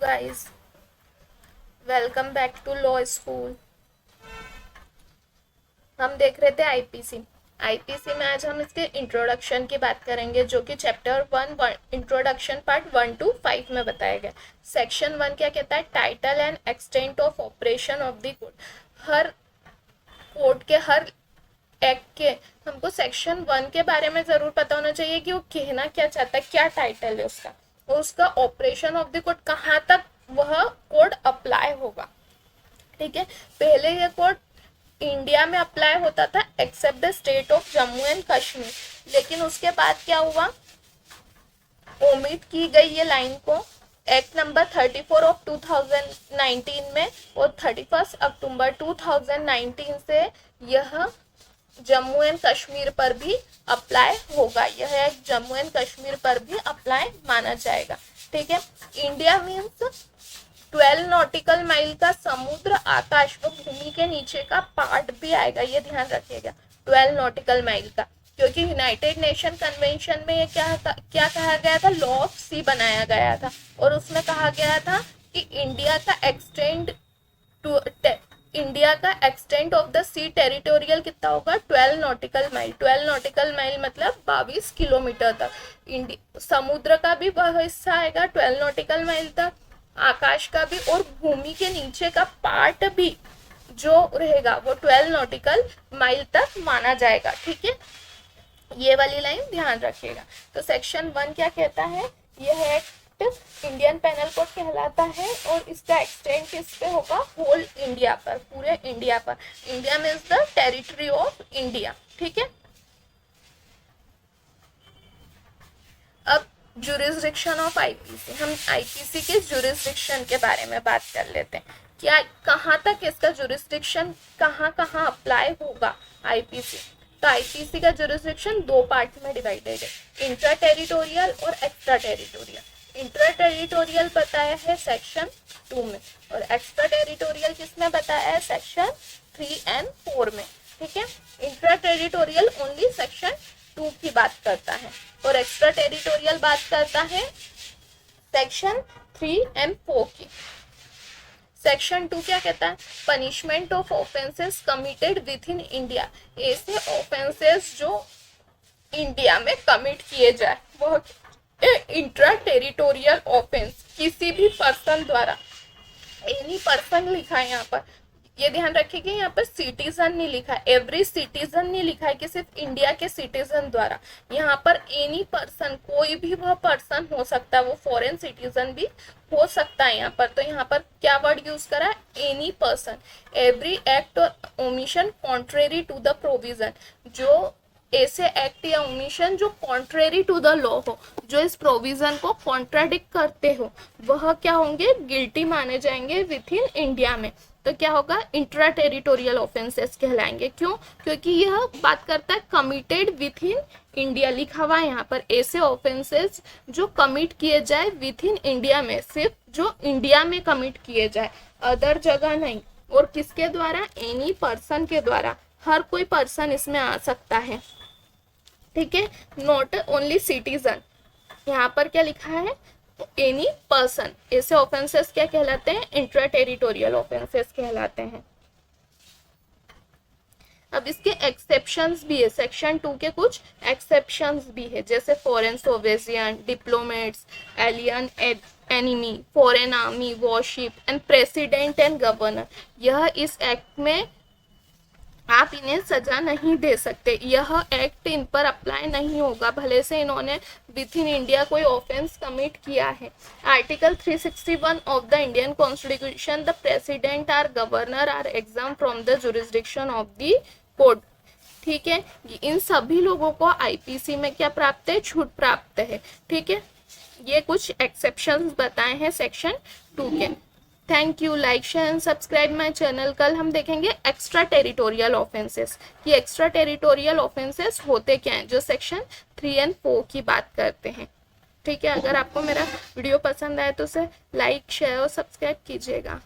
guys, welcome back to law school. हम देख रहे थे आईपीसी में आज हम इसके इंट्रोडक्शन की बात करेंगे, जो कि चैप्टर 1 इंट्रोडक्शन पार्ट 1 to 5 में बताया गया। सेक्शन 1 क्या कहता है? Title and extent of operation of the code. Her code के हर एक्ट के हमको सेक्शन 1 के बारे में जरूर पता होना चाहिए कि वो कहना क्या चाहता है, क्या टाइटल है उसका, और उसका ऑपरेशन ऑफ द कोड कहाँ तक वह कोड अप्लाई होगा। ठीक है, पहले यह कोड इंडिया में अप्लाई होता था except the state of Jammu and Kashmir, लेकिन उसके बाद क्या हुआ, ओमिट की गई ये लाइन को एक्ट नंबर 34 ऑफ 2019 में, और 31 अक्टूबर 2019 से यह जम्मू एंड कश्मीर पर भी अप्लाई होगा। यह एक जम्मू एंड कश्मीर पर भी अप्लाई माना जाएगा। ठीक है, इंडिया मीन्स 12 नॉटिकल माइल का समुद्र, आकाश व भूमि के नीचे का पार्ट भी आएगा, ये ध्यान रखिएगा, 12 नॉटिकल माइल का, क्योंकि यूनाइटेड नेशन कन्वेंशन में ये क्या कहा गया था, लॉ ऑफ सी बनाया गया था, और उसमें कहा गया था कि इंडिया का extent of the sea territorial कितना होगा, 12 नॉटिकल माइल। 12 नॉटिकल माइल मतलब 22 किलोमीटर तक। समुद्र का भी वह हिस्सा आएगा 12 नॉटिकल माइल तक, आकाश का भी, और भूमि के नीचे का पार्ट भी जो रहेगा वो 12 नॉटिकल माइल तक माना जाएगा। ठीक है, ये वाली लाइन ध्यान रखिएगा। तो सेक्शन 1 क्या कहता है, यह एक्ट इंडियन पेनल कोड कहलाता है, और इसका एक्सटेंट किस पे होगा, होल इंडिया पर, पूरे इंडिया पर। India means the territory of India. ठीक है, अब जुरिस्डिक्शन ऑफ आईपीसी, हम आईपीसी के जुरिस्डिक्शन के बारे में बात कर लेते हैं। क्या कहाँ तक इसका जुरिस्डिक्शन कहाँ अप्लाई होगा आईपीसी। तो आईपीसी का जुरिस्डिक्शन 2 पार्ट में डिवाइडेड है, इंट्रा टेरिटोरियल और एक्स्ट्रा टेरिटोरियल। इंट्रा टेरिटोरियल बताया है सेक्शन 2 में, और एक्स्ट्रा टेरिटोरियल किसमें बताया है, सेक्शन 3 and 4 में। ठीक है, इंट्रा टेरिटोरियल ओनली सेक्शन 2 की बात करता है, और एक्स्ट्रा टेरिटोरियल बात करता है सेक्शन 3 and 4 की। सेक्शन 2 क्या कहता है, punishment of offences committed with in India. ऐसे ऑफेंसेस जो इंडिया में कमिट किए जाए, वह इंट्रा टेरिटोरियल ऑफेंस किसी भी पर्सन द्वारा, एनी पर्सन लिखा है यहाँ पर, ये ध्यान रखिएगा, यहाँ पर सिटीजन नहीं लिखा है, एवरी सिटीजन नहीं लिखा है कि सिर्फ इंडिया के सिटीजन द्वारा। यहाँ पर एनी पर्सन, कोई भी वह पर्सन हो सकता है, वो फॉरेन सिटीजन भी हो सकता है यहाँ पर। तो यहाँ पर क्या वर्ड यूज करा है, एनी पर्सन, एवरी एक्ट और omission contrary to the provision. जो ऐसे एक्ट या ओमिशन जो कॉन्ट्रेरी टू द लॉ हो, जो इस प्रोविजन को कॉन्ट्राडिक्ट करते हो, वह क्या होंगे, गिल्टी माने जाएंगे विद इन इंडिया में। तो क्या होगा, इंट्रा टेरिटोरियल ऑफेंसेस कहलाएंगे। क्यों? क्योंकि यह बात करता है कमिटेड विद इन इंडिया, लिखा हुआ है यहाँ पर, ऐसे ऑफेंसेस जो कमिट किए जाए विद इन इंडिया में, सिर्फ जो इंडिया में कमिट किए जाए, अदर जगह नहीं। और किसके द्वारा, एनी पर्सन के द्वारा, हर कोई पर्सन इसमें आ सकता है। ठीक है, नॉट ओनली सिटीजन। यहाँ पर क्या लिखा है, एनी पर्सन। ऐसे ऑफेंसेस क्या कहलाते हैं, इंट्रा टेरिटोरियल ऑफेंसेस कहलाते हैं। अब इसके एक्सेप्शंस भी है, सेक्शन 2 के कुछ एक्सेप्शंस भी है, जैसे foreign sovereign, diplomats, alien enemy, foreign army, warship and president and governor. यह इस एक्ट में आप इन्हें सजा नहीं दे सकते, यह एक्ट इन पर अप्लाई नहीं होगा, भले से इन्होंने विद इन इंडिया कोई ऑफेंस कमिट किया है। Article 361 of the Indian constitution, the president और governor are exempt from the jurisdiction of the court. ठीक है, इन सभी लोगों को आईपीसी में क्या प्राप्त है, छूट प्राप्त है। ठीक है, ये कुछ एक्सेप्शंस बताए हैं सेक्शन 2 के। Thank you, like share and subscribe my channel. कल हम देखेंगे एक्स्ट्रा टेरिटोरियल ऑफेंसेस। ये एक्स्ट्रा टेरिटोरियल ऑफेंसेस होते क्या हैं, जो सेक्शन 3 and 4 की बात करते हैं। ठीक है, अगर आपको मेरा वीडियो पसंद आए तो उसे लाइक शेयर और सब्सक्राइब कीजिएगा।